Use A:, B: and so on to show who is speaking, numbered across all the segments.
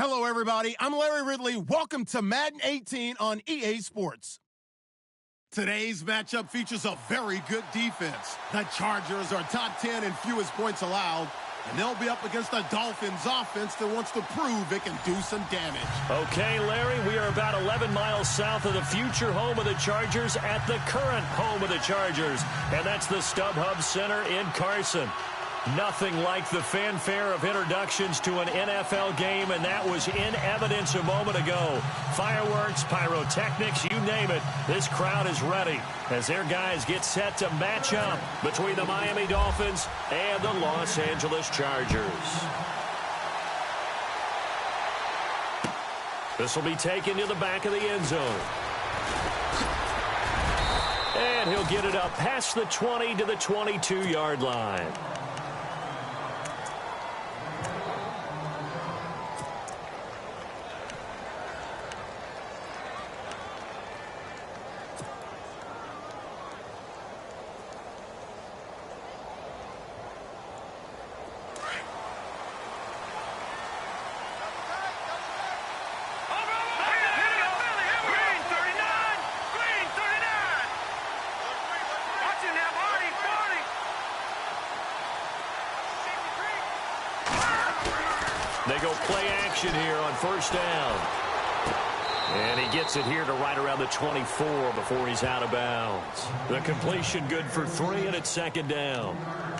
A: Hello, everybody. I'm Larry Ridley. Welcome to Madden 18 on EA Sports. Today's matchup features a very good defense. The Chargers are top 10 in fewest points allowed, and they'll be up against the Dolphins offense that wants to prove it can do some damage.
B: Okay, Larry, we are about 11 miles south of the future home of the Chargers at the current home of the Chargers, and that's the StubHub Center in Carson. Nothing like the fanfare of introductions to an NFL game, and that was in evidence a moment ago. Fireworks, pyrotechnics, you name it. This crowd is ready as their guys get set to match up between the Miami Dolphins and the Los Angeles Chargers. This will be taken to the back of the end zone. And he'll get it up past the 20 to the 22-yard line. They go play action here on first down. And he gets it here to right around the 24 before he's out of bounds. The completion good for 3, and it's second down.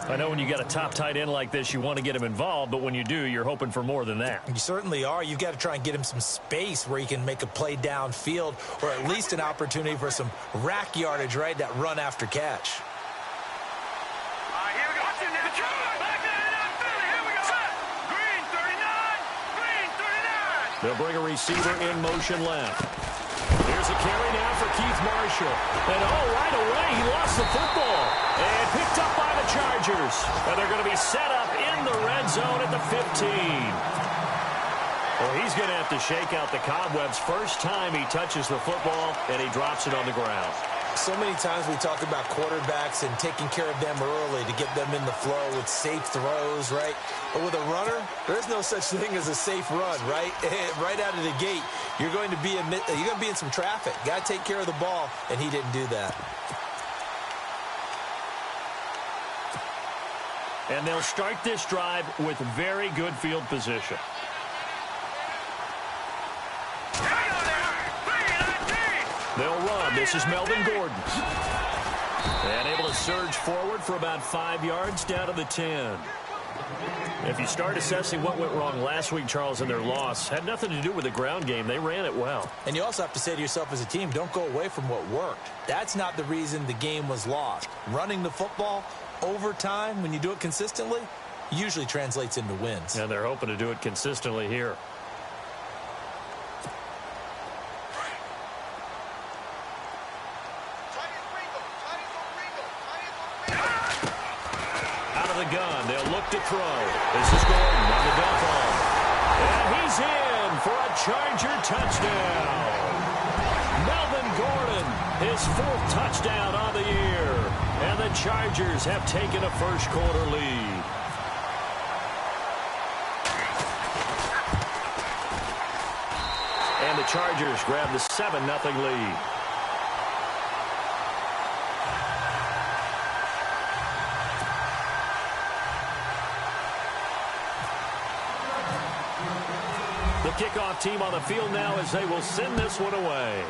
B: I know when you got a top tight end like this, you want to get him involved, but when you do, you're hoping for more than that.
C: You certainly are. You've got to try and get him some space where he can make a play downfield, or at least an opportunity for some rack yardage, right? That run after catch.
B: They'll bring a receiver in motion left. Here's a carry now for Keith Marshall. And right away, he lost the football. And picked up by the Chargers. And they're going to be set up in the red zone at the 15. Well, he's going to have to shake out the cobwebs first time he touches the football, and he drops it on the ground.
C: So many times we talk about quarterbacks and taking care of them early to get them in the flow with safe throws, right? But with a runner, there is no such thing as a safe run, right? Right out of the gate, you're going to be in some traffic. Got to take care of the ball, and he didn't do that.
B: And they'll start this drive with very good field position. They'll run. This is Melvin Gordon. And able to surge forward for about 5 yards down to the 10. If you start assessing what went wrong last week, Charles, in their loss, had nothing to do with the ground game. They ran it well.
C: And you also have to say to yourself as a team, don't go away from what worked. That's not the reason the game was lost. Running the football over time, when you do it consistently, usually translates into wins.
B: And they're hoping to do it consistently here. Gun. They'll look to throw. This is Gordon on the dump off. And he's in for a Charger touchdown. Melvin Gordon, his 4th touchdown on the year. And the Chargers have taken a first-quarter lead. And the Chargers grab the 7-0 lead. The kickoff team on the field now as they will send this one away.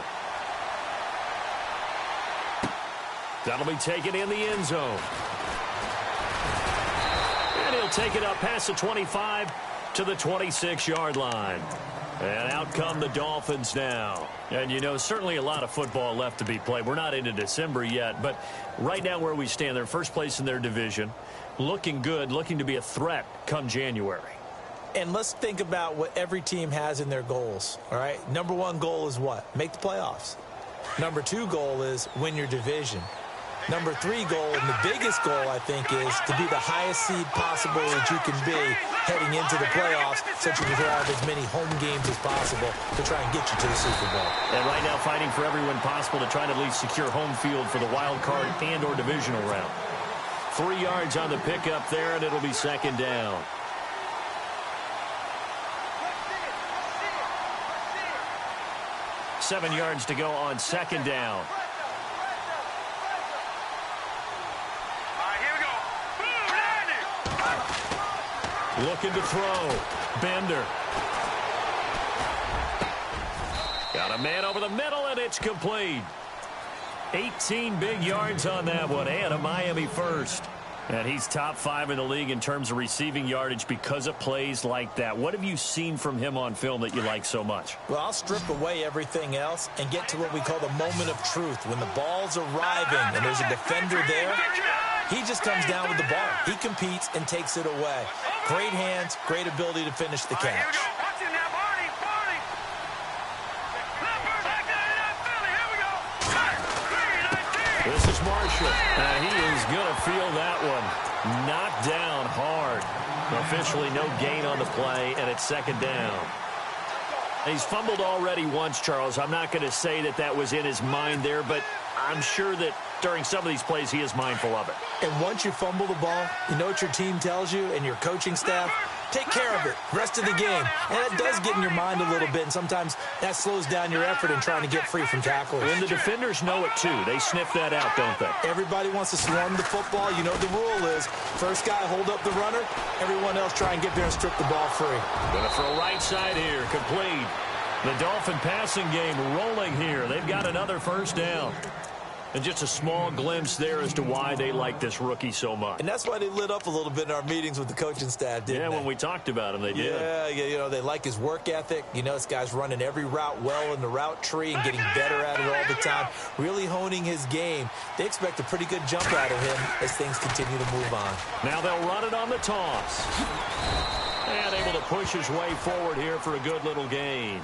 B: That'll be taken in the end zone. And he'll take it up past the 25 to the 26-yard line. And out come the Dolphins now. And, you know, certainly a lot of football left to be played. We're not into December yet, but right now where we stand, they're first place in their division. Looking good, looking to be a threat come January.
C: And let's think about what every team has in their goals, all right? Number 1 goal is what? Make the playoffs. Number 2 goal is win your division. Number 3 goal, and the biggest goal, I think, is to be the highest seed possible that you can be heading into the playoffs, so you can have as many home games as possible to try and get you to the Super Bowl.
B: And right now fighting for every win possible to try to at least secure home field for the wild card and or divisional round. 3 yards on the pickup there, and it'll be second down. 7 yards to go on second down. Looking to throw. Bender. Got a man over the middle, and it's complete. 18 big yards on that one, and a Miami first. And he's top 5 in the league in terms of receiving yardage because of plays like that. What have you seen from him on film that you like so much?
C: Well, I'll strip away everything else and get to what we call the moment of truth. When the ball's arriving and there's a defender there, he just comes down with the ball. He competes and takes it away. Great hands, great ability to finish the catch.
B: This is Marshall. He is going to feel that one. Knocked down hard. Officially no gain on the play, and it's second down. He's fumbled already once, Charles. I'm not going to say that that was in his mind there, but I'm sure that during some of these plays he is mindful of it.
C: And once you fumble the ball, you know what your team tells you and your coaching staff? Take care of it. Rest of the game. And it does get in your mind a little bit, and sometimes that slows down your effort in trying to get free from tacklers.
B: And the defenders know it, too. They sniff that out, don't they?
C: Everybody wants to swarm the football. You know what the rule is. First guy, hold up the runner. Everyone else try and get there and strip the ball free.
B: Going to throw right side here. Complete. The Dolphin passing game rolling here. They've got another first down. And just a small glimpse there as to why they like this rookie so much.
C: And that's why they lit up a little bit in our meetings with the coaching staff, didn't they?
B: Yeah, when we talked about him, they did.
C: Yeah, you know, they like his work ethic. You know, this guy's running every route well in the route tree and getting better at it all the time, really honing his game. They expect a pretty good jump out of him as things continue to move on.
B: Now they'll run it on the toss. And able to push his way forward here for a good little gain.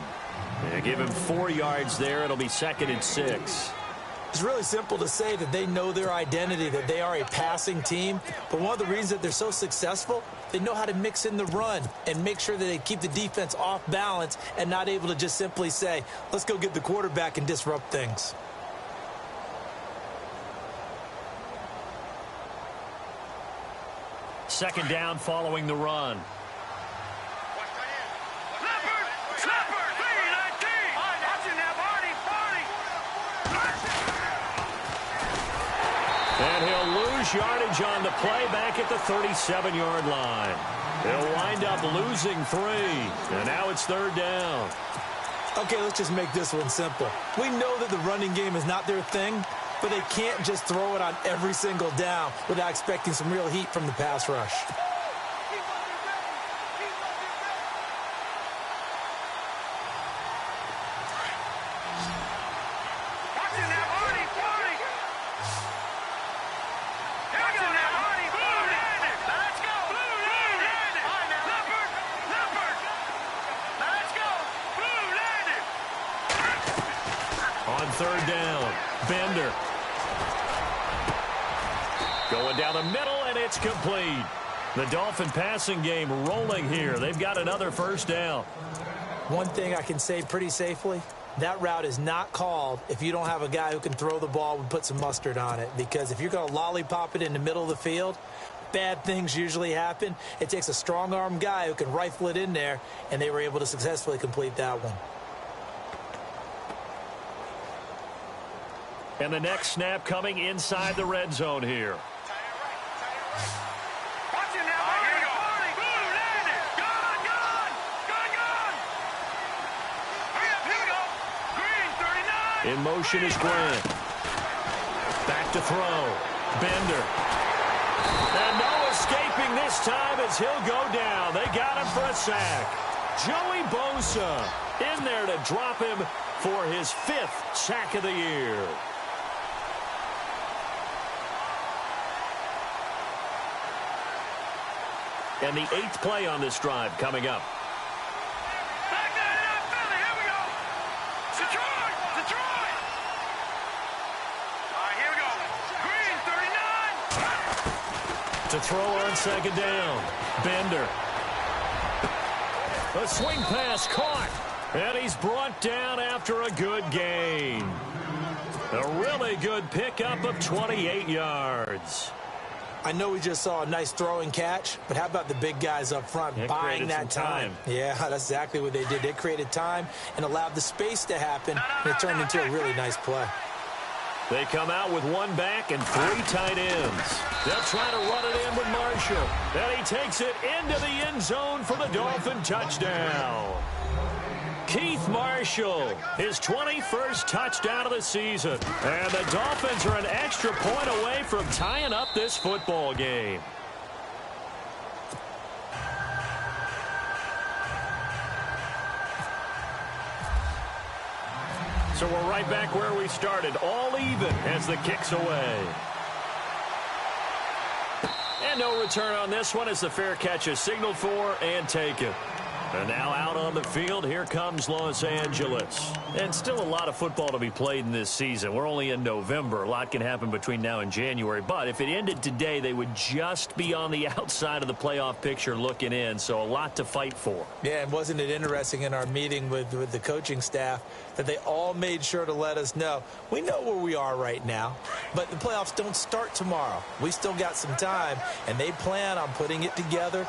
B: They give him 4 yards there. It'll be 2nd and 6.
C: It's really simple to say that they know their identity, that they are a passing team. But one of the reasons that they're so successful, they know how to mix in the run and make sure that they keep the defense off balance and not able to just simply say, let's go get the quarterback and disrupt things.
B: Second down following the run. And he'll lose yardage on the play back at the 37-yard line. He'll wind up losing 3. And now it's 3rd down.
C: Okay, let's just make this one simple. We know that the running game is not their thing, but they can't just throw it on every single down without expecting some real heat from the pass rush.
B: On 3rd down, Bender. Going down the middle, and it's complete. The Dolphin passing game rolling here. They've got another first down.
C: One thing I can say pretty safely, that route is not called if you don't have a guy who can throw the ball and put some mustard on it. Because if you're going to lollipop it in the middle of the field, bad things usually happen. It takes a strong-arm guy who can rifle it in there, and they were able to successfully complete that one.
B: And the next snap coming inside the red zone here. In motion is Grant. Back to throw. Bender. And no escaping this time as he'll go down. They got him for a sack. Joey Bosa in there to drop him for his 5th sack of the year. And the 8th play on this drive coming up. To throw on second down. Bender. A swing pass caught. And he's brought down after a good gain. A really good pickup of 28 yards.
C: I know we just saw a nice throwing catch, but how about the big guys up front buying that time? Yeah, that's exactly what they did. They created time and allowed the space to happen, and it turned into a really nice play.
B: They come out with one back and 3 tight ends. They'll try to run it in with Marshall. And he takes it into the end zone for the Dolphin touchdown. Keith Marshall, his 21st touchdown of the season. And the Dolphins are an extra point away from tying up this football game. So we're right back where we started, all even as the kick's away. And no return on this one as the fair catch is signaled for and taken. And now out on the field, here comes Los Angeles. And still a lot of football to be played in this season. We're only in November. A lot can happen between now and January. But if it ended today, they would just be on the outside of the playoff picture looking in. So a lot to fight for.
C: Yeah, and wasn't it interesting in our meeting with the coaching staff that they all made sure to let us know, we know where we are right now, but the playoffs don't start tomorrow. We still got some time, and they plan on putting it together,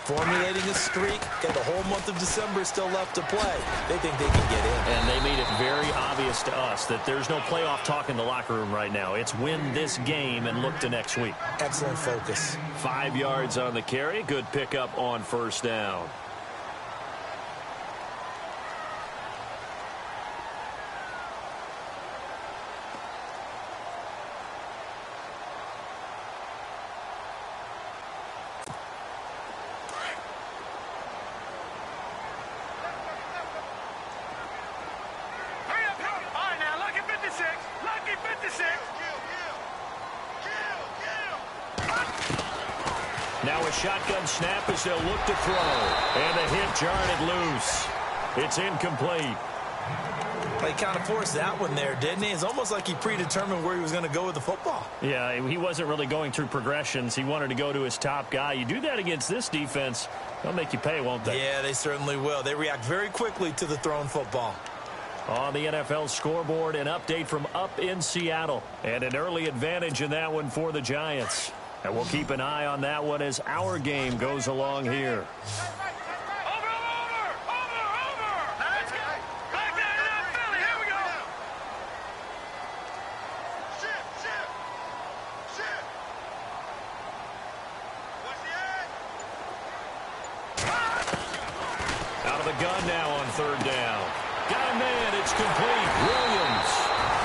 C: formulating a streak. Got the whole month of December still left to play. They think they can get in.
B: And they made it very obvious to us that there's no playoff talk in the locker room right now. It's win this game and look to next week.
C: Excellent focus.
B: 5 yards on the carry. Good pickup on first down. Now a shotgun snap as they'll look to throw. And the hit jarred it loose. It's incomplete.
C: He kind of forced that one there, didn't he? It's almost like he predetermined where he was going to go with the football.
B: Yeah, he wasn't really going through progressions. He wanted to go to his top guy. You do that against this defense, they'll make you pay, won't they?
C: Yeah, they certainly will. They react very quickly to the thrown football.
B: On the NFL scoreboard, an update from up in Seattle. And an early advantage in that one for the Giants. And we'll keep an eye on that one as our game goes along here. Out of the gun now on third down. Got a man, it's complete. Williams.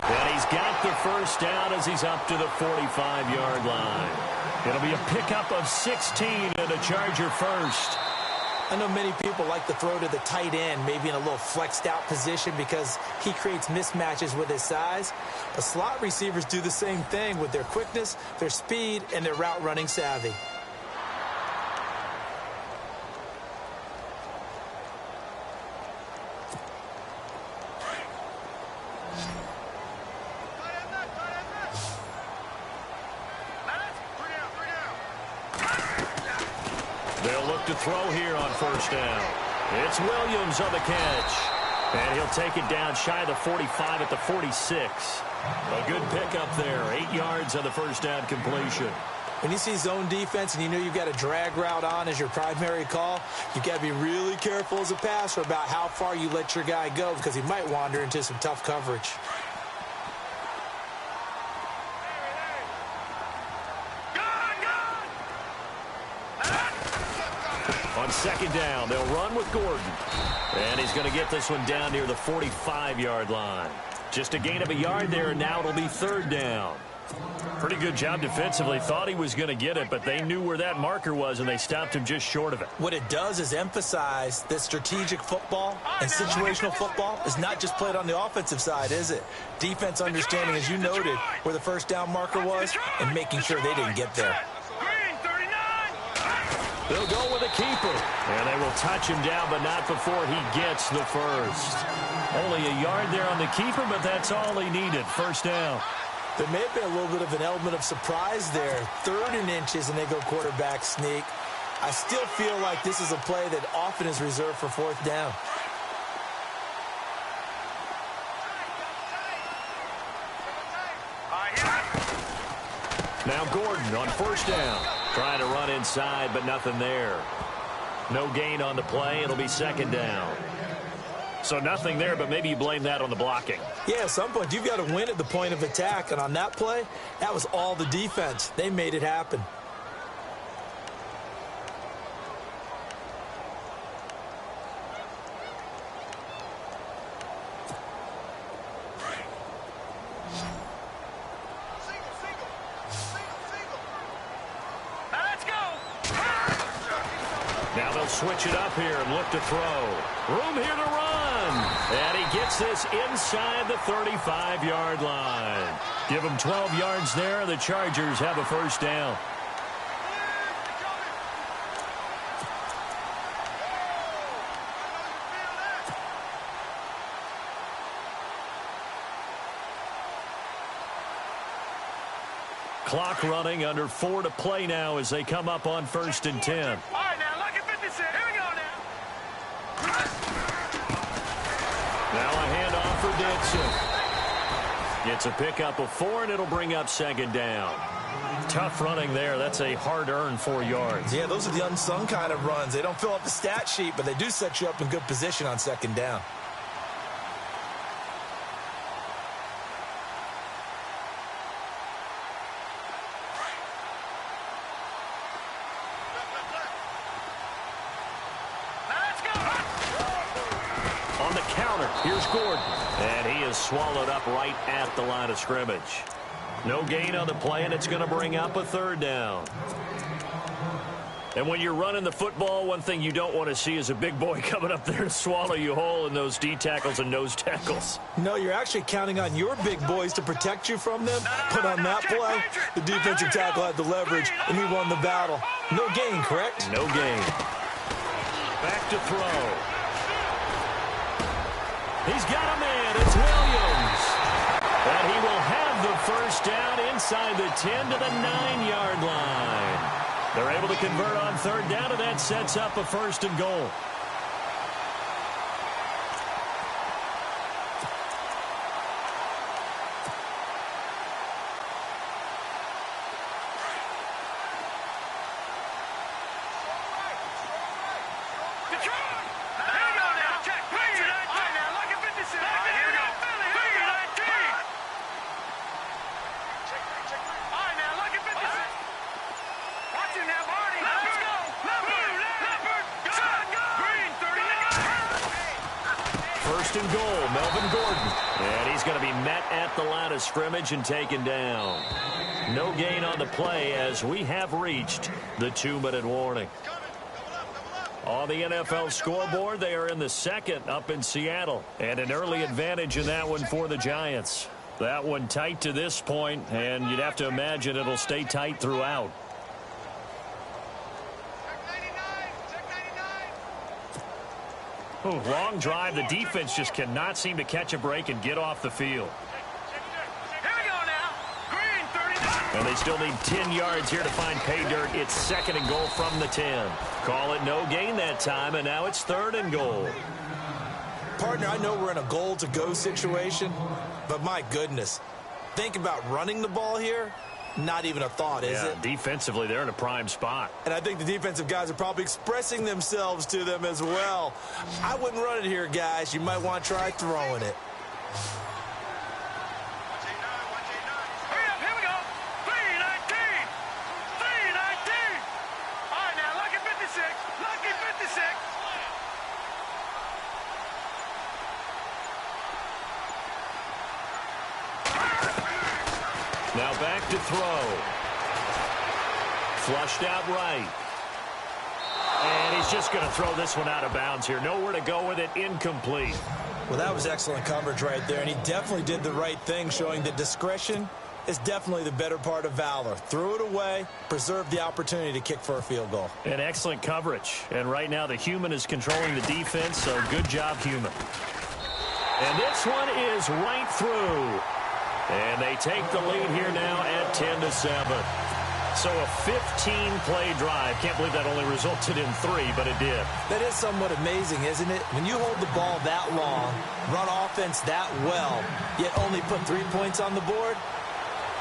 B: And he's got the first down as he's up to the 45-yard line. It'll be a pickup of 16 and a Charger first.
C: I know many people like to throw to the tight end, maybe in a little flexed out position because he creates mismatches with his size. But slot receivers do the same thing with their quickness, their speed, and their route running savvy.
B: They'll look to throw here on first down. It's Williams on the catch. And he'll take it down shy of the 45 at the 46. A good pickup there. 8 yards on the first down completion.
C: When you see zone defense and you know you've got a drag route on as your primary call, you've got to be really careful as a passer about how far you let your guy go because he might wander into some tough coverage.
B: On second down, they'll run with Gordon. And he's going to get this one down near the 45-yard line. Just a gain of a yard there, and now it'll be third down. Pretty good job defensively. Thought he was going to get it, but they knew where that marker was, and they stopped him just short of it.
C: What it does is emphasize that strategic football and situational football is not just played on the offensive side, is it? Defense understanding, as you noted, where the first down marker was and making sure they didn't get there.
B: They'll go with a keeper, and they will touch him down, but not before he gets the first. Only a yard there on the keeper, but that's all he needed. First down.
C: There may have been a little bit of an element of surprise there. 3rd and inches, and they go quarterback sneak. I still feel like this is a play that often is reserved for 4th down.
B: Now Gordon on first down. Trying to run inside, but nothing there. No gain on the play. It'll be second down. So nothing there, but maybe you blame that on the blocking.
C: Yeah, at some point, you've got to win at the point of attack. And on that play, that was all the defense. They made it happen.
B: Now they'll switch it up here and look to throw. Room here to run. And he gets this inside the 35-yard line. Give him 12 yards there. The Chargers have a first down. Clock running, under 4 to play now as they come up on 1st and 10.
D: All right, now look at 56. Here we go now.
B: Now a handoff for Dixon. Gets a pickup of 4, and it'll bring up second down. Tough running there. That's a hard-earned 4 yards.
C: Yeah, those are the unsung kind of runs. They don't fill up the stat sheet, but they do set you up in good position on second down.
B: On the counter, here's Gordon. And he is swallowed up right at the line of scrimmage. No gain on the play, and it's going to bring up a third down. And when you're running the football, one thing you don't want to see is a big boy coming up there to swallow you whole in those D tackles and nose tackles.
C: No, you're actually counting on your big boys to protect you from them. But on that play, the defensive tackle had the leverage, and he won the battle. No gain, correct?
B: No gain. Back to throw. He's got a man. It's Williams. And he will have the first down inside the 10 to the 9-yard line. They're able to convert on third down, and that sets up a 1st and goal. And goal, Melvin Gordon. And he's going to be met at the line of scrimmage and taken down. No gain on the play as we have reached the 2-minute warning. On the NFL scoreboard, they are in the second up in Seattle. And an early advantage in that one for the Giants. That one tight to this point, and you'd have to imagine it'll stay tight throughout. Ooh, long drive. The defense just cannot seem to catch a break and get off the field.
D: Here we go now. Green 39.
B: And they still need 10 yards here to find pay dirt. It's 2nd and goal from the 10. Call it no gain that time, and now it's 3rd and goal.
C: Partner, I know we're in a goal-to-go situation, but my goodness, think about running the ball here. Not even a thought, is it?
B: Defensively, they're in a prime spot.
C: And I think the defensive guys are probably expressing themselves to them as well. I wouldn't run it here, guys. You might want to try throwing it.
D: Hurry up, here we go. 319. 319. All right, now, lucky 56. Lucky 56.
B: Now back to throw. Flushed out right. And he's just going to throw this one out of bounds here. Nowhere to go with it. Incomplete.
C: Well, that was excellent coverage right there, and he definitely did the right thing, showing that discretion is definitely the better part of valor. Threw it away, preserved the opportunity to kick for a field goal.
B: And excellent coverage. And right now the human is controlling the defense, so good job, human. And this one is right through. And they take the lead here now at 10-7. So a 15-play drive. Can't believe that only resulted in 3, but it did.
C: That is somewhat amazing, isn't it? When you hold the ball that long, run offense that well, yet only put 3 points on the board,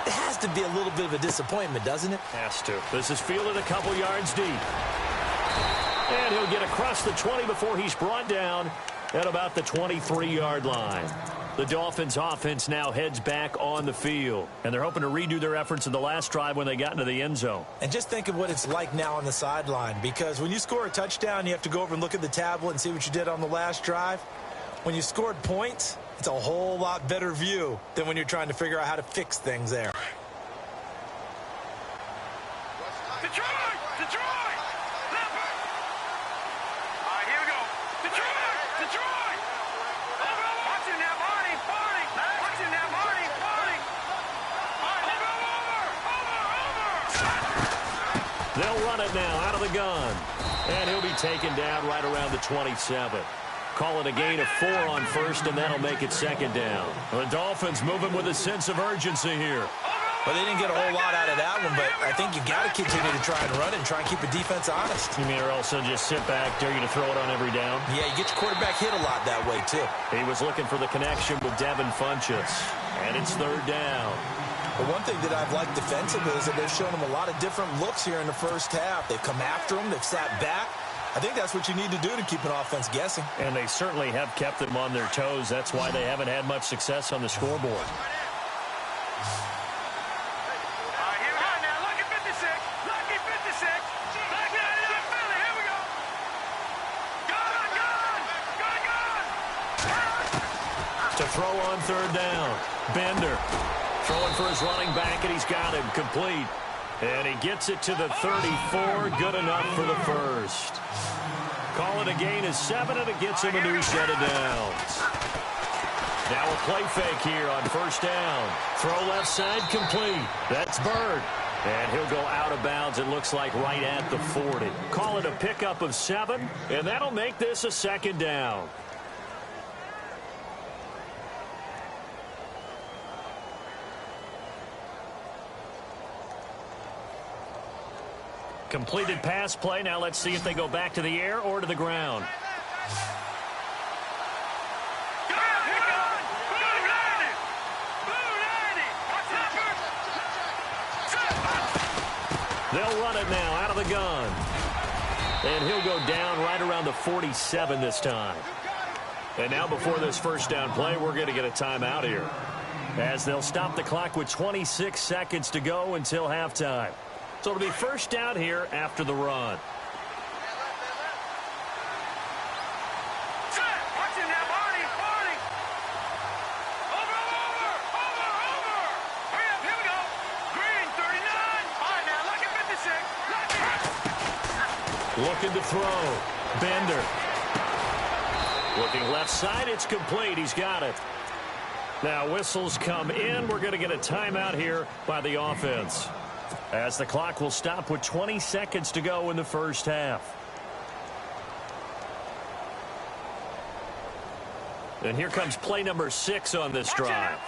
C: it has has to be a little bit of a disappointment, doesn't it?
B: Has to. This is fielded a couple yards deep. And he'll get across the 20 before he's brought down at about the 23-yard line. The Dolphins offense now heads back on the field, and they're hoping to redo their efforts in the last drive when they got into the end zone.
C: And just think of what it's like now on the sideline, because when you score a touchdown, you have to go over and look at the tablet and see what you did on the last drive. When you scored points, it's a whole lot better view than when you're trying to figure out how to fix things there.
D: Detroit! Detroit! Leopard! All right, here we go. Detroit! Detroit! Watch him now, Barney! Barney! Watch him now, Barney! Barney! Over!
B: They'll run it now out of the gun. And he'll be taken down right around the 27. Call it a gain of 4 on first, and that'll make it second down. The Dolphins moving with a sense of urgency here.
C: Well, they didn't get a whole lot out of that one, but I think you got to continue to try and run it and try and keep the defense honest.
B: You mean, or also just sit back, dare you to throw it on every down?
C: Yeah, you get your quarterback hit a lot that way, too.
B: He was looking for the connection with Devin Funchess, and it's third down.
C: But one thing that I've liked defensively is that they've shown him a lot of different looks here in the first half. They've come after him. They've sat back. I think that's what you need to do to keep an offense guessing.
B: And they certainly have kept them on their toes. That's why they haven't had much success on the scoreboard. To throw on third down. Bender throwing for his running back, and he's got him complete. And he gets it to the 34. Good enough for the first. Call it a gain of 7, and it gets him a new set of downs. Now a play fake here on first down. Throw left side complete. That's Bird. And he'll go out of bounds, it looks like, right at the 40. Call it a pickup of 7, and that'll make this a second down. Completed pass play. Now let's see if they go back to the air or to the ground. They'll run it now out of the gun. And he'll go down right around the 47 this time. And now before this first down play, we're going to get a timeout here, as they'll stop the clock with 26 seconds to go until halftime. So it'll be first down here after the run. Looking to throw. Bender. Looking left side. It's complete. He's got it. Now whistles come in. We're going to get a timeout here by the offense, as the clock will stop with 20 seconds to go in the first half. And here comes play number 6 on this drive.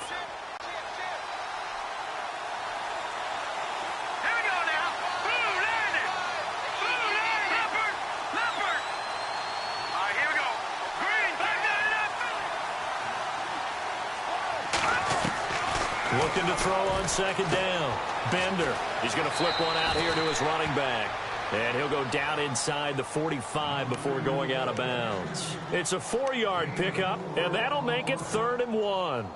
B: Looking to throw on second down. Bender. He's going to flip one out here to his running back. And he'll go down inside the 45 before going out of bounds. It's a 4-yard pickup, and that'll make it 3rd and 1.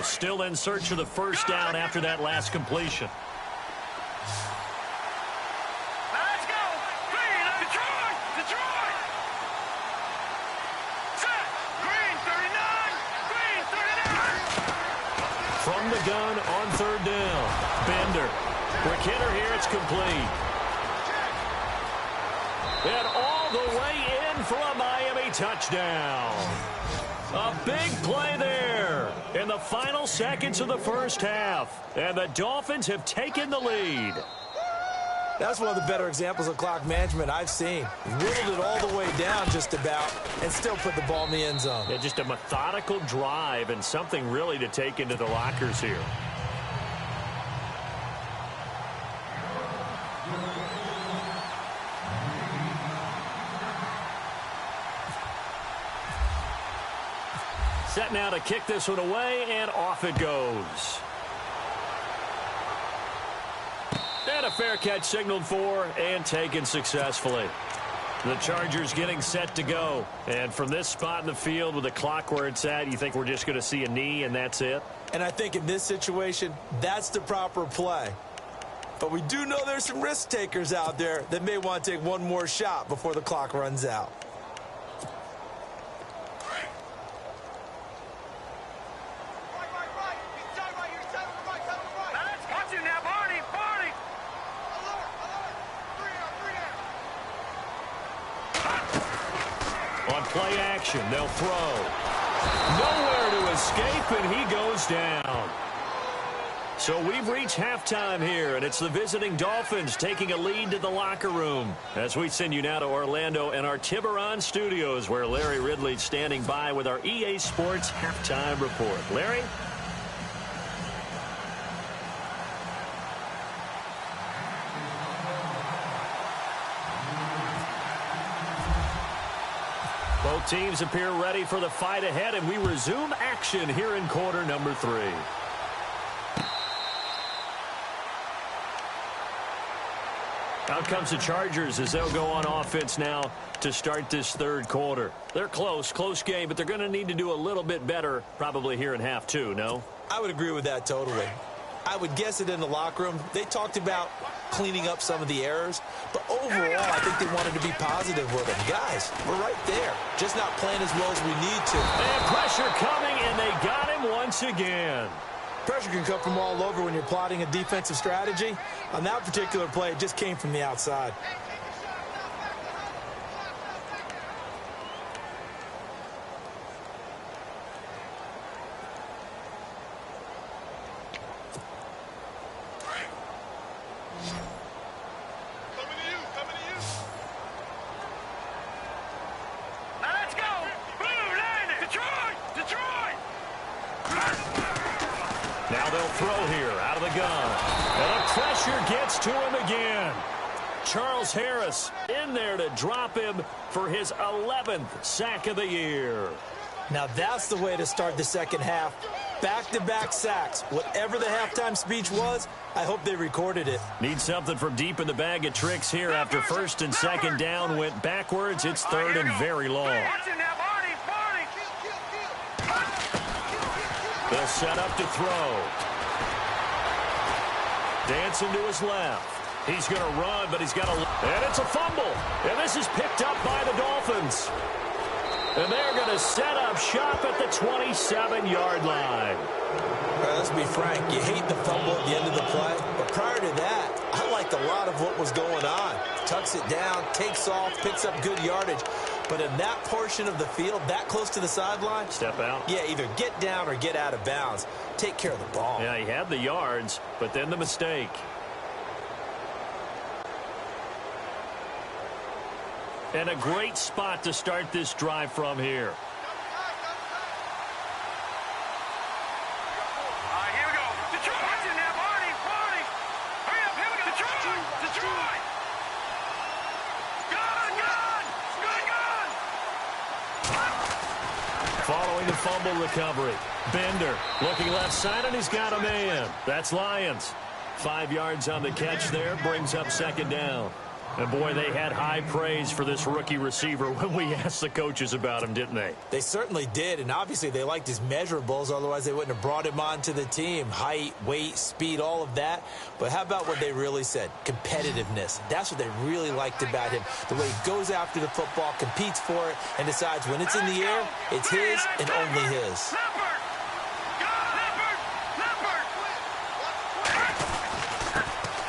B: Still in search of the first down after that last completion. From the gun on third down. Bender. Quick hitter here. It's complete. And all the way in for a Miami touchdown. A big play there in the final seconds of the first half. And the Dolphins have taken the lead.
C: That's one of the better examples of clock management I've seen. Whittled it all the way down just about and still put the ball in the end zone.
B: Yeah, just a methodical drive and something really to take into the lockers here. Set now to kick this one away, and off it goes. And a fair catch signaled for and taken successfully. The Chargers getting set to go. And from this spot in the field with the clock where it's at, you think we're just going to see a knee and that's it?
C: And I think in this situation, that's the proper play. But we do know there's some risk takers out there that may want to take one more shot before the clock runs out.
B: On play action, they'll throw. Nowhere to escape, and he goes down. So we've reached halftime here, and it's the visiting Dolphins taking a lead to the locker room. As we send you now to Orlando and our Tiburon studios, where Larry Ridley's standing by with our EA Sports halftime report. Larry? Both teams appear ready for the fight ahead, and we resume action here in quarter number 3. Out comes the Chargers as they'll go on offense now to start this third quarter. They're close game, but they're going to need to do a little bit better probably here in half 2, no?
C: I would agree with that totally. I would guess it in the locker room. They talked about cleaning up some of the errors, but overall, I think they wanted to be positive with them. Guys, we're right there, just not playing as well as we need to.
B: And pressure coming, and they got him once again.
C: Pressure can come from all over when you're plotting a defensive strategy. On that particular play, it just came from the outside.
B: Now they'll throw here out of the gun. And the pressure gets to him again. Charles Harris in there to drop him for his 11th sack of the year.
C: Now that's the way to start the second half. Back-to-back sacks. Whatever the halftime speech was, I hope they recorded it.
B: Need something from deep in the bag of tricks here after first and second down went backwards. It's third and very long. They'll set up to throw. Dancing to his left. He's going to run, but he's got a... And it's a fumble. And this is picked up by the Dolphins. And they're going to set up shop at the 27-yard line.
C: All right, let's be frank. You hate the fumble at the end of the play. But prior to that, I liked a lot of what was going on. Tucks it down, takes off, picks up good yardage. But in that portion of the field, that close to the sideline...
B: Step out.
C: Yeah, either get down or get out of bounds. Take care of the ball.
B: Yeah, he had the yards, but then the mistake. And a great spot to start this drive from here.
D: Here we go. Detroit. Watch it now, Barney. Hurry up, here we go. Detroit. Gun.
B: Following the fumble recovery. Bender looking left side, and he's got a man. That's Lions. 5 yards on the catch there, brings up second down. And, boy, they had high praise for this rookie receiver when we asked the coaches about him, didn't they?
C: They certainly did, and obviously they liked his measurables. Otherwise, they wouldn't have brought him onto the team. Height, weight, speed, all of that. But how about what they really said? Competitiveness. That's what they really liked about him. The way he goes after the football, competes for it, and decides when it's in the air, it's his and only his.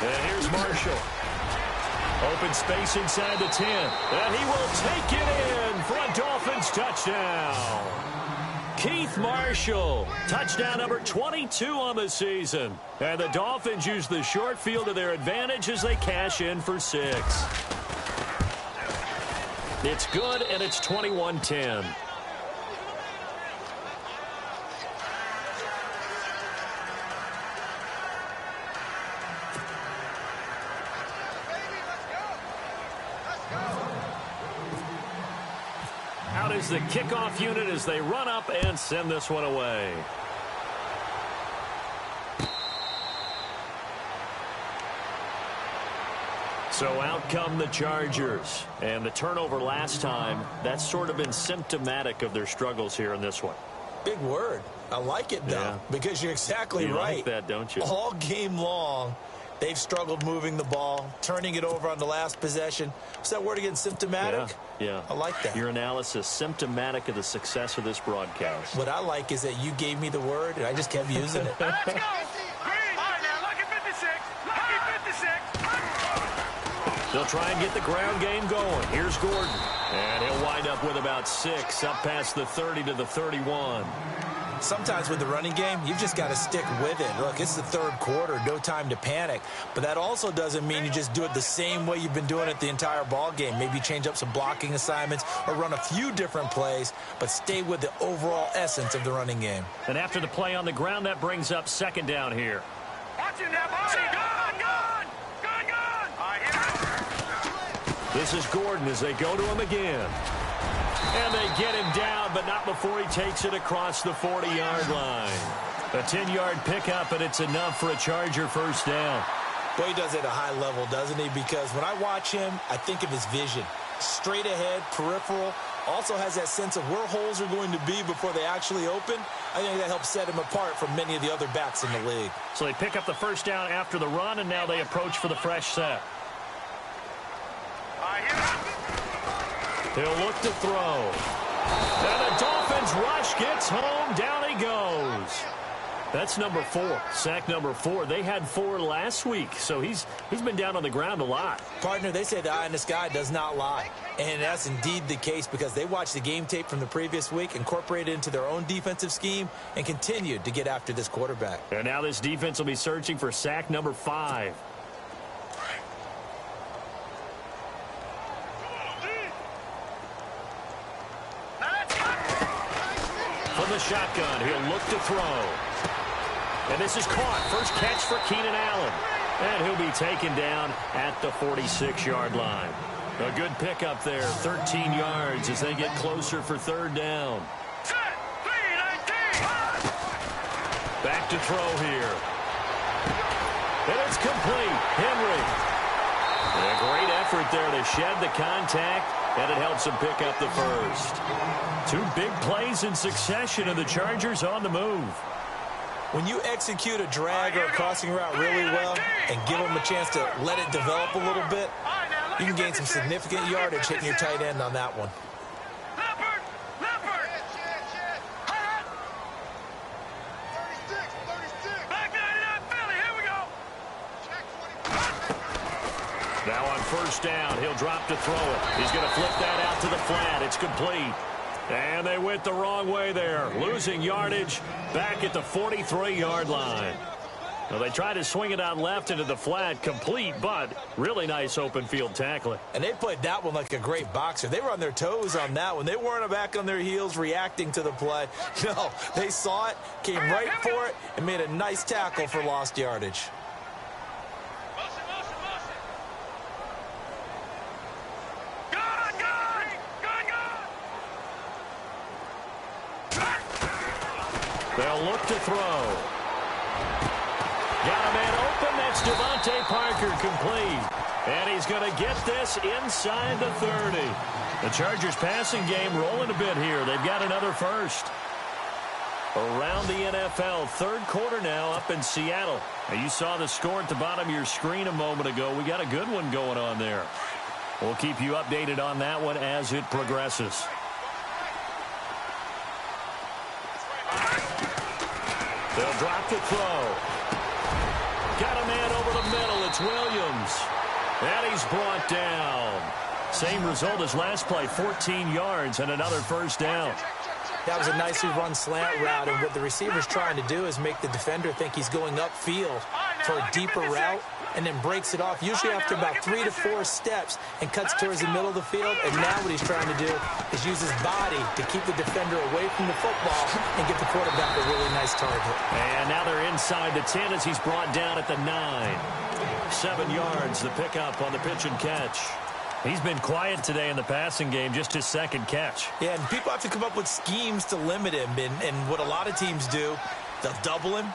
B: And here's Marshall. Open space inside the 10. And he will take it in for a Dolphins touchdown. Keith Marshall, touchdown number 22 on the season. And the Dolphins use the short field to their advantage as they cash in for 6. It's good, and it's 21-10. is the kickoff unit as they run up and send this one away. So out come the Chargers. And the turnover last time, that's sort of been symptomatic of their struggles here in this one.
C: Big word. I like it, though, because you're exactly right.
B: You like that, don't you?
C: All game long, they've struggled moving the ball, turning it over on the last possession. What's that word again, symptomatic?
B: Yeah.
C: I like that.
B: Your analysis, symptomatic of the success of this broadcast.
C: What I like is that you gave me the word, and I just kept using it.
D: Let's go. Green. All right, now, lucky 56. Lucky 56.
B: They'll try and get the ground game going. Here's Gordon. And he'll wind up with about 6, up past the 30 to the 31.
C: Sometimes with the running game, you've just got to stick with it. Look, it's the third quarter, no time to panic. But that also doesn't mean you just do it the same way you've been doing it the entire ball game. Maybe change up some blocking assignments or run a few different plays, but stay with the overall essence of the running game.
B: And after the play on the ground, that brings up second down here.
D: Watch him now, boy. Gone. All right, here.
B: This is Gordon as they go to him again. And they get him down, but not before he takes it across the 40-yard line. A 10-yard pickup, and it's enough for a Charger first down.
C: Boy, he does it at a high level, doesn't he? Because when I watch him, I think of his vision. Straight ahead, peripheral. Also has that sense of where holes are going to be before they actually open. I think that helps set him apart from many of the other backs in the league.
B: So they pick up the first down after the run, and now they approach for the fresh set.
D: All right, here.
B: He'll look to throw. And the Dolphins rush gets home. Down he goes. That's number 4. Sack number 4. They had 4 last week, so he's been down on the ground a lot.
C: Partner, they say the eye in the sky does not lie. And that's indeed the case because they watched the game tape from the previous week, incorporated it into their own defensive scheme, and continued to get after this quarterback.
B: And now this defense will be searching for sack number 5. From the shotgun, he'll look to throw. And this is caught. First catch for Keenan Allen. And he'll be taken down at the 46-yard line. A good pickup there, 13 yards as they get closer for third down. Back to throw here. And it's complete. Henry. A great effort there to shed the contact, and it helps him pick up the first. 2 big plays in succession, and the Chargers on the move.
C: When you execute a drag or a crossing route really well and give them a chance to let it develop a little bit, you can gain some significant yardage hitting your tight end on that one.
B: Now on first down, he'll drop to throw it. He's going to flip that out to the flat. It's complete. And they went the wrong way there, losing yardage back at the 43-yard line. Well, they tried to swing it out left into the flat, complete, but really nice open field tackling.
C: And they played that one like a great boxer. They were on their toes on that one. They weren't back on their heels reacting to the play. No, they saw it, came right for it, and made a nice tackle for lost yardage.
B: They'll look to throw. Got a man open. That's Devontae Parker, complete. And he's going to get this inside the 30. The Chargers passing game rolling a bit here. They've got another first. Around the NFL, third quarter now up in Seattle. Now you saw the score at the bottom of your screen a moment ago. We got a good one going on there. We'll keep you updated on that one as it progresses. They'll drop the throw. Got a man over the middle. It's Williams. And he's brought down. Same result as last play, 14 yards and another first down.
C: That was a nicely run slant route, and what the receiver's trying to do is make the defender think he's going upfield for a deeper route, and then breaks it off, usually after about 3 to 4 steps, and cuts towards the middle of the field. And now what he's trying to do is use his body to keep the defender away from the football and get the quarterback a really nice target.
B: And now they're inside the 10 as he's brought down at the 9. 7 yards, the pickup on the pitch and catch. He's been quiet today in the passing game, just his second catch.
C: Yeah, and people have to come up with schemes to limit him. And what a lot of teams do, they'll double him,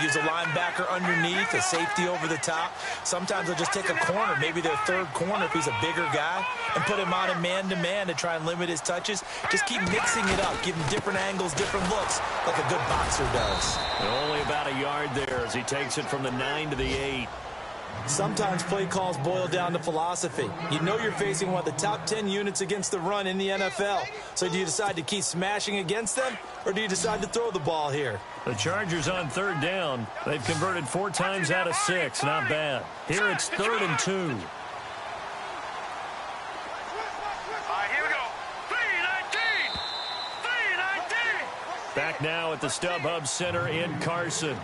C: use a linebacker underneath, a safety over the top. Sometimes they'll just take a corner, maybe their third corner if he's a bigger guy, and put him on a man-to-man to try and limit his touches. Just keep mixing it up, give him different angles, different looks, like a good boxer does.
B: And only about a yard there as he takes it from the 9 to the 8.
C: Sometimes play calls boil down to philosophy. You know you're facing one of the top 10 units against the run in the NFL. So do you decide to keep smashing against them, or do you decide to throw the ball here?
B: The Chargers on third down. They've converted 4 times out of 6. Not bad. Here it's 3rd and 2.
D: All right, here we go. 3-19. 3-19.
B: Back now at the StubHub Center in Carson.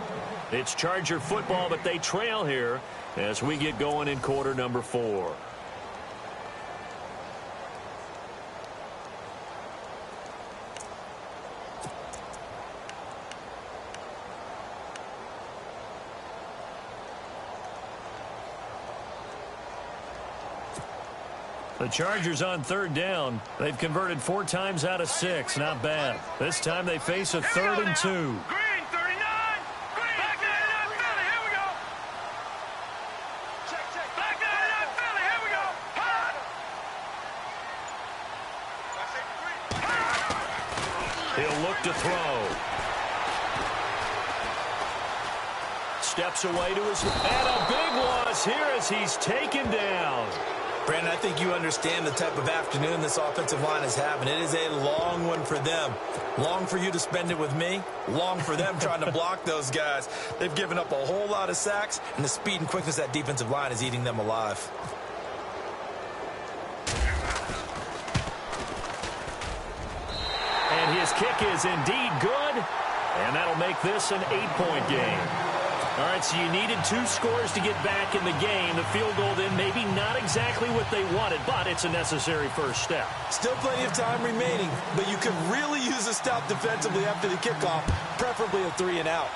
B: It's Charger football, but they trail here as we get going in quarter number 4. The Chargers on third down. They've converted 4 times out of 6. Not bad. This time they face a 3rd and 2.
D: Green, 39. Green. Back 99, Philly. Here we go. Check. Back 99, Philly. Here we go. Hot.
B: He'll look to throw. Steps away to his... And a big loss here as he's taken down.
C: Brandon, I think you understand the type of afternoon this offensive line is having. It is a long one for them. Long for you to spend it with me. Long for them trying to block those guys. They've given up a whole lot of sacks, and the speed and quickness of that defensive line is eating them alive.
B: And his kick is indeed good. And that'll make this an 8-point game. All right, so you needed 2 scores to get back in the game. The field goal then maybe not exactly what they wanted, but it's a necessary first step.
C: Still plenty of time remaining, but you could really use a stop defensively after the kickoff, preferably a 3 and out.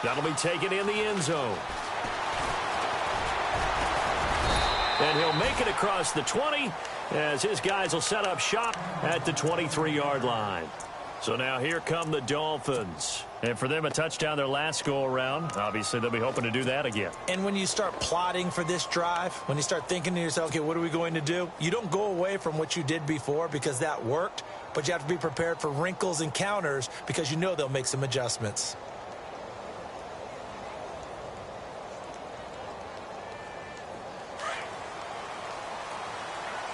B: That'll be taken in the end zone. And he'll make it across the 20 as his guys will set up shop at the 23-yard line. So now here come the Dolphins. And for them, a touchdown their last go-around. Obviously, they'll be hoping to do that again.
C: And when you start plotting for this drive, when you start thinking to yourself, okay, what are we going to do? You don't go away from what you did before because that worked, but you have to be prepared for wrinkles and counters because you know they'll make some adjustments.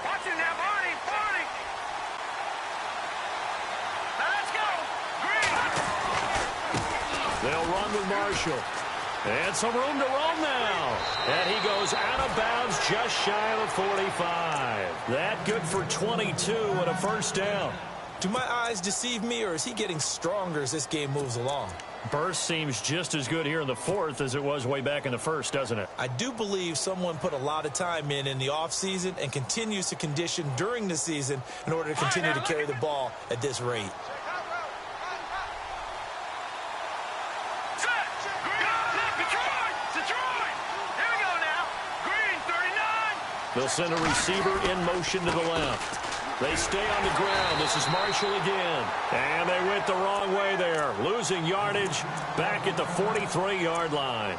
D: Watch it now, Barney. Now let's go. Green.
B: They'll run with Marshall. And some room to roam now. And he goes out of bounds just shy of the 45. That good for 22 and a first down.
C: Do my eyes deceive me, or is he getting stronger as this game moves along?
B: Burst seems just as good here in the 4th as it was way back in the 1st, doesn't it?
C: I do believe someone put a lot of time in the offseason and continues to condition during the season in order to continue to carry the ball at this rate.
B: They'll send a receiver in motion to the left. They stay on the ground. This is Marshall again. And they went the wrong way there. Losing yardage back at the 43-yard line.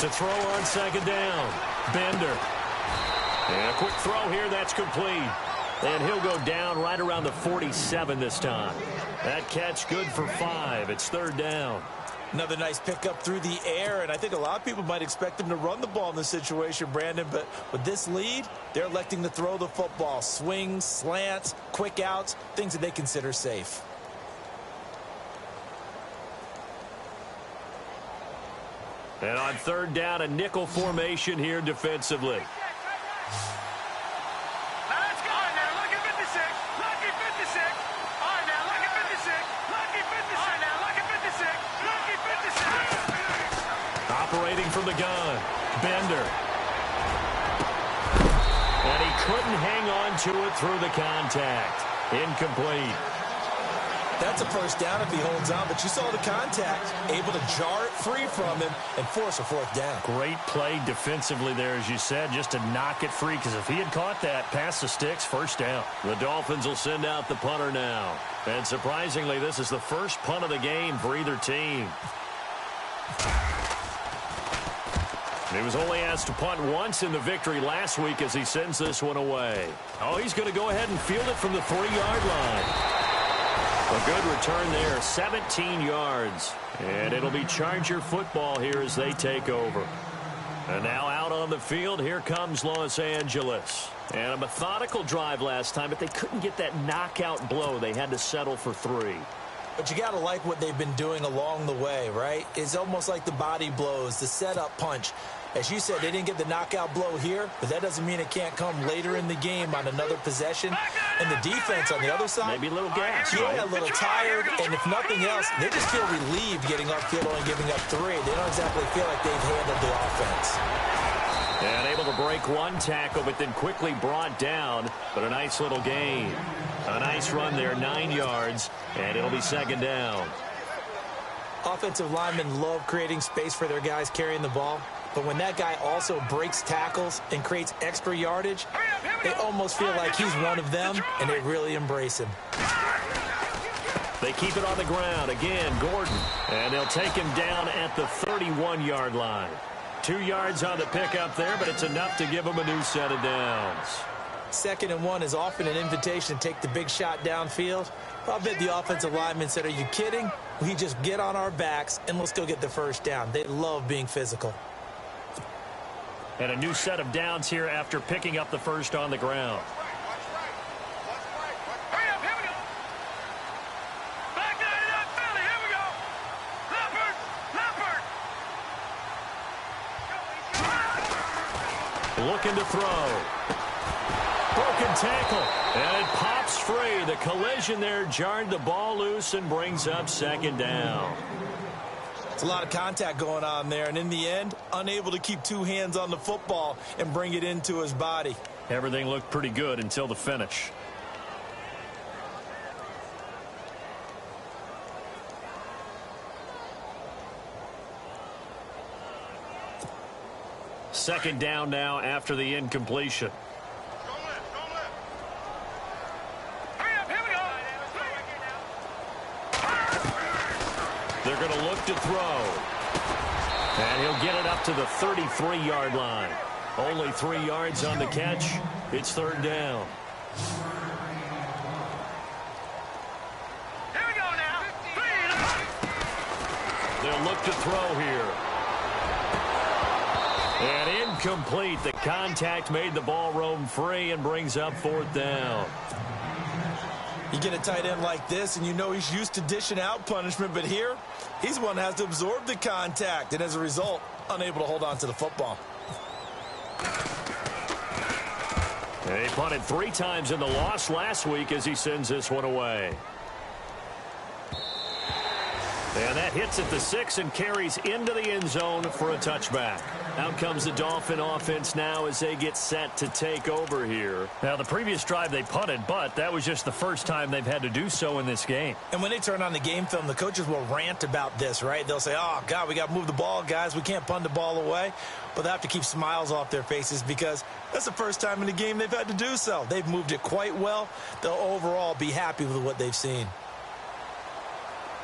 B: To throw on second down. Bender. And a quick throw here. That's complete. And he'll go down right around the 47 this time. That catch good for 5. It's third down.
C: Another nice pickup through the air, and I think a lot of people might expect him to run the ball in this situation, Brandon, but with this lead, they're electing to throw the football. Swings, slants, quick outs, things that they consider safe.
B: And on third down, a nickel formation here defensively. Operating from the gun, Bender. And he couldn't hang on to it through the contact. Incomplete.
C: That's a first down if he holds on, but you saw the contact, able to jar it free from him and force a fourth down.
B: Great play defensively there, as you said, just to knock it free, because if he had caught that, past the sticks, first down. The Dolphins will send out the punter now. And surprisingly, this is the first punt of the game for either team. He was only asked to punt once in the victory last week as he sends this one away. Oh, he's going to go ahead and field it from the 3-yard line. A good return there, 17 yards. And it'll be Charger football here as they take over. And now out on the field, here comes Los Angeles. And a methodical drive last time, but they couldn't get that knockout blow. They had to settle for 3.
C: But you got to like what they've been doing along the way, right? It's almost like the body blows, the setup punch. As you said, they didn't get the knockout blow here, but that doesn't mean it can't come later in the game on another possession. And the defense on the other side,
B: maybe a little gas,
C: yeah, a little tired, and if nothing else, they just feel relieved getting upfield and giving up 3. They don't exactly feel like they've handled the offense.
B: And able to break one tackle, but then quickly brought down. But a nice little gain. A nice run there, 9 yards, and it'll be second down.
C: Offensive linemen love creating space for their guys carrying the ball. But when that guy also breaks tackles and creates extra yardage, they almost feel like he's one of them, and they really embrace him.
B: They keep it on the ground. Again, Gordon. And they'll take him down at the 31-yard line. 2 yards on the pickup there, but it's enough to give him a new set of downs.
C: 2nd and 1 is often an invitation to take the big shot downfield. I bet the offensive lineman said, are you kidding? We just get on our backs, and let's go get the first down. They love being physical.
B: And a new set of downs here after picking up the first on the ground. Looking to throw. Broken tackle. And it pops free. The collision there jarred the ball loose and brings up second down.
C: It's a lot of contact going on there, and in the end, unable to keep 2 hands on the football and bring it into his body.
B: Everything looked pretty good until the finish. Second down now after the incompletion. They're going to look to throw. And he'll get it up to the 33-yard line. Only 3 yards on the catch. It's third down.
D: Here we go now.
B: They'll look to throw here. And incomplete. The contact made the ball roam free and brings up fourth down.
C: You get a tight end like this, and you know he's used to dishing out punishment, but here, he's the one that has to absorb the contact, and as a result, unable to hold on to the football.
B: He punted 3 times in the loss last week as he sends this one away. And that hits at the 6 and carries into the end zone for a touchback. Out comes the Dolphin offense now as they get set to take over here. Now, the previous drive they punted, but that was just the first time they've had to do so in this game.
C: And when they turn on the game film, the coaches will rant about this, right? They'll say, oh, God, we got to move the ball, guys. We can't punt the ball away. But they have to keep smiles off their faces because that's the first time in the game they've had to do so. They've moved it quite well. They'll overall be happy with what they've seen.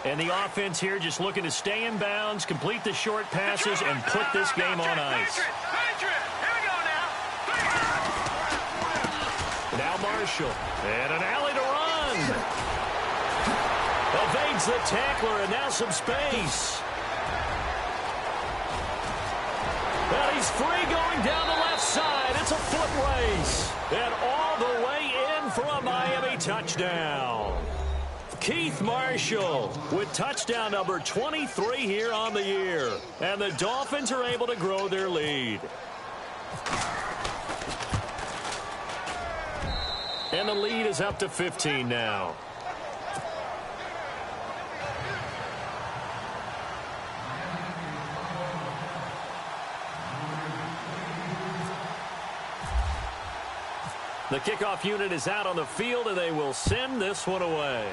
B: And the offense here just looking to stay in bounds, complete the short passes, and put this game on ice. Now Marshall. And an alley to run. Evades the tackler, and now some space. And he's free going down the left side. It's a foot race. And all the way in for a Miami touchdown. Keith Marshall with touchdown number 23 here on the year. And the Dolphins are able to grow their lead. And the lead is up to 15 now. The kickoff unit is out on the field, and they will send this one away.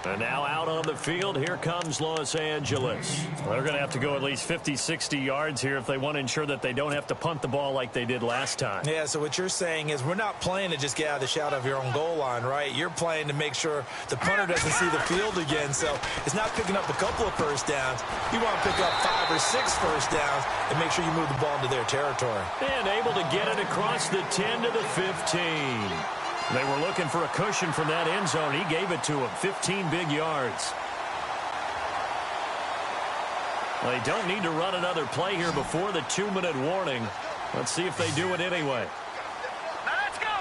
B: And now out on the field, here comes Los Angeles.
E: Well, they're going to have to go at least 50, 60 yards here if they want to ensure that they don't have to punt the ball like they did last time.
C: Yeah, so what you're saying is we're not playing to just get out of the shadow of your own goal line, right? You're playing to make sure the punter doesn't see the field again. So it's not picking up a couple of first downs. You want to pick up 5 or 6 first downs and make sure you move the ball into their territory.
B: And able to get it across the 10 to the 15.
E: They were looking for a cushion from that end zone. He gave it to him. 15 big yards.
B: Well, they don't need to run another play here before the 2-minute warning. Let's see if they do it anyway.
D: Now let's go.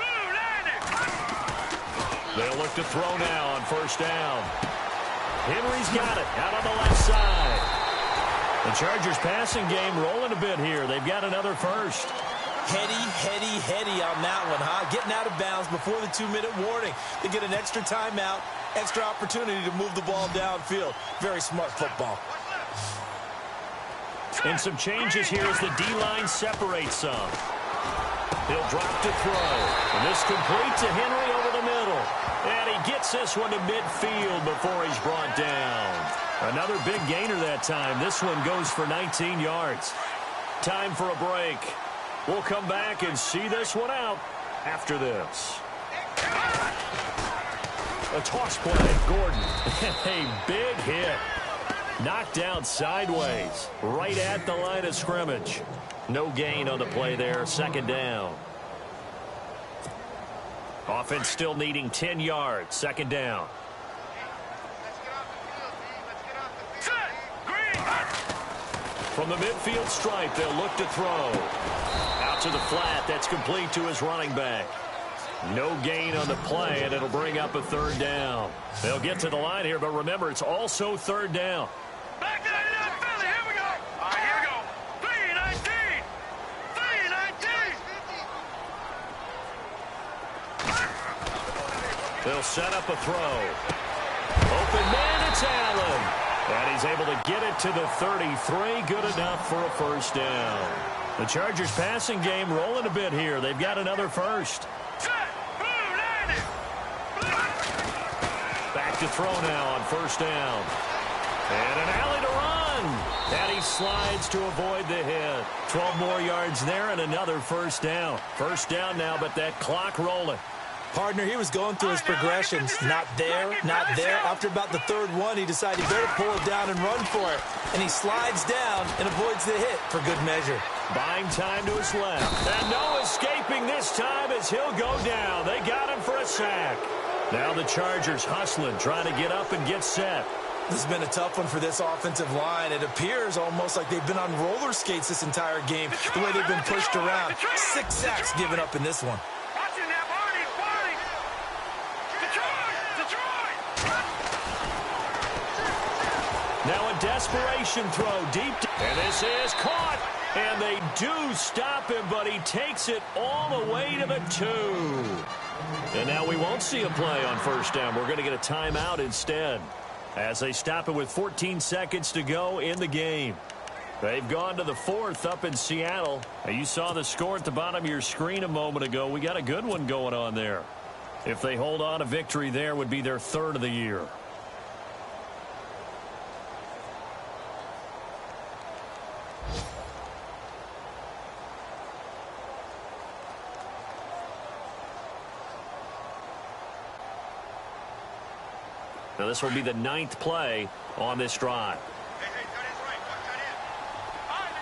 D: Blue landing.
B: They'll look to throw now on first down. Henry's got it out on the left side. The Chargers passing game rolling a bit here. They've got another first.
C: Heady on that one, huh? Getting out of bounds before the 2-minute warning. They get an extra timeout, extra opportunity to move the ball downfield. Very smart football.
B: And some changes here as the D-line separates some. He'll drop to throw. And this complete to Henry over the middle. And he gets this one to midfield before he's brought down. Another big gainer that time. This one goes for 19 yards. Time for a break. We'll come back and see this one out after this. A toss play. Gordon. A big hit. Knocked down sideways. Right at the line of scrimmage. No gain on the play there. Second down. Offense still needing 10 yards. Second down. From the midfield stripe, they'll look to throw. Out to the flat. That's complete to his running back. No gain on the play, and it'll bring up a third down. They'll get to the line here, but remember, it's also third down.
D: Back to the Philly. Here we go. All right, here we go. 3-19. 3-19.
B: They'll set up a throw. Open man, it's Allen. And he's able to get it to the 33. Good enough for a first down. The Chargers passing game rolling a bit here. They've got another first. Back to throw now on first down. And an alley to run. And he slides to avoid the hit. 12 more yards there and another first down. First down now, but that clock rolling.
C: Partner, he was going through his progressions. Not there, not there. After about the third one, he decided he better pull it down and run for it. And he slides down and avoids the hit for good measure.
B: Buying time to his left. And no escaping this time as he'll go down. They got him for a sack. Now the Chargers hustling, trying to get up and get set.
C: This has been a tough one for this offensive line. It appears almost like they've been on roller skates this entire game, the way they've been pushed around. 6 sacks given up in this one.
B: Now a desperation throw deep. And this is caught. And they do stop him, but he takes it all the way to the 2. And now we won't see a play on first down. We're going to get a timeout instead as they stop it with 14 seconds to go in the game. They've gone to the 4th up in Seattle. Now, you saw the score at the bottom of your screen a moment ago. We got a good one going on there. If they hold on, a victory there would be their 3rd of the year. Now this will be the 9th play on this drive.
D: Hey, tight end's right.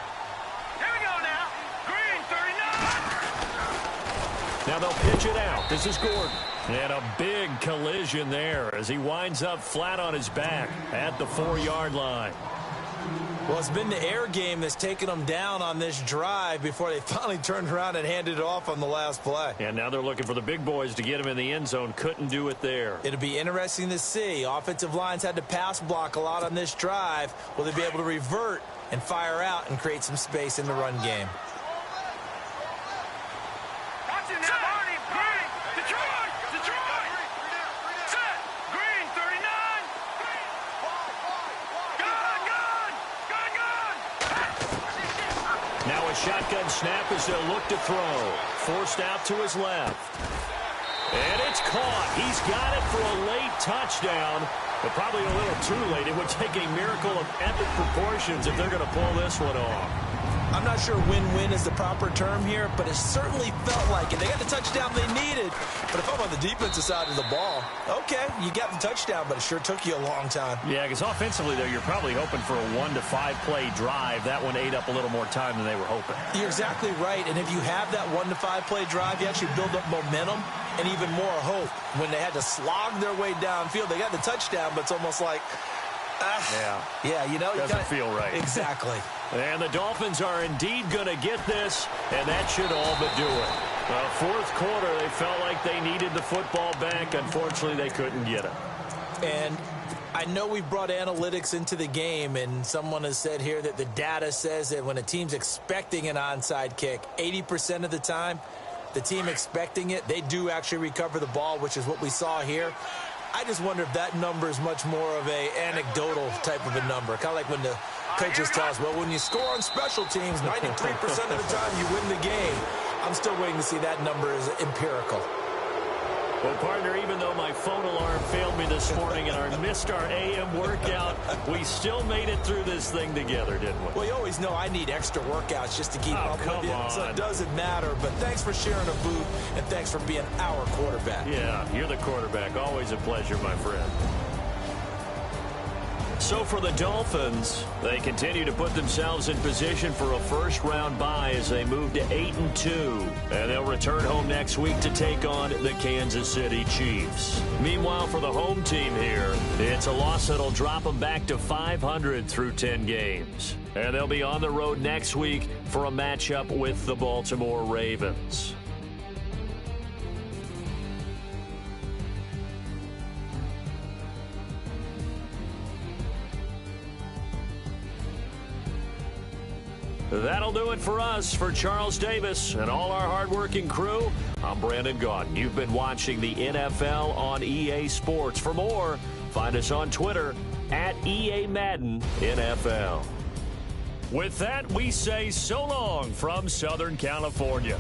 D: Here we go now. Green, 39.
B: Now they'll pitch it out. This is Gordon. And a big collision there as he winds up flat on his back at the 4-yard line.
C: Well, it's been the air game that's taken them down on this drive before they finally turned around and handed it off on the last play.
E: And now they're looking for the big boys to get him in the end zone. Couldn't do it there.
C: It'll be interesting to see. Offensive lines had to pass block a lot on this drive. Will they be able to revert and fire out and create some space in the run game?
D: Watch it now, Barney. Green. Detroit. Detroit. Set. Green, 39. Gun, gun. Gun, gun.
E: Now a shotgun snap as they'll look to throw. Forced out to his left. And it's caught. He's got it for a late touchdown, but probably a little too late. It would take a miracle of epic proportions if they're going to pull this one off.
C: I'm not sure win-win is the proper term here, but it certainly felt like it. They got the touchdown they needed, but if I'm on the defensive side of the ball, okay, you got the touchdown, but it sure took you a long time.
E: Yeah, because offensively, though, you're probably hoping for a 1 to 5 play drive. That one ate up a little more time than they were hoping.
C: You're exactly right, and if you have that 1 to 5 play drive, you actually build up momentum and even more hope. When they had to slog their way downfield, they got the touchdown, but it's almost like, yeah, you know,
E: doesn't feel right.
C: Exactly.
E: And the Dolphins are indeed going to get this, and that should all but do it. Fourth quarter, they felt like they needed the football back. Unfortunately, they couldn't get it.
C: And I know we brought analytics into the game, and someone has said here that the data says that when a team's expecting an onside kick, 80% of the time, the team expecting it, they do actually recover the ball, which is what we saw here. I just wonder if that number is much more of a anecdotal type of a number. Kind of like when the coaches tell us, well, when you score on special teams, 93% of the time you win the game. I'm still waiting to see that number is empirical.
E: Well, partner, even though my phone alarm failed me this morning and I missed our AM workout, we still made it through this thing together, didn't we?
C: Well, you always know I need extra workouts just to keep up with you, so it doesn't matter. But thanks for sharing a boot, and thanks for being our quarterback.
E: Yeah, you're the quarterback. Always a pleasure, my friend. So for the Dolphins, they continue to put themselves in position for a first-round bye as they move to 8-2. And they'll return home next week to take on the Kansas City Chiefs. Meanwhile, for the home team here, it's a loss that'll drop them back to 500 through 10 games. And they'll be on the road next week for a matchup with the Baltimore Ravens. That'll do it for us. For Charles Davis and all our hardworking crew, I'm Brandon Gaudin. You've been watching the NFL on EA Sports. For more, find us on Twitter at EA Madden NFL. With that, we say so long from Southern California.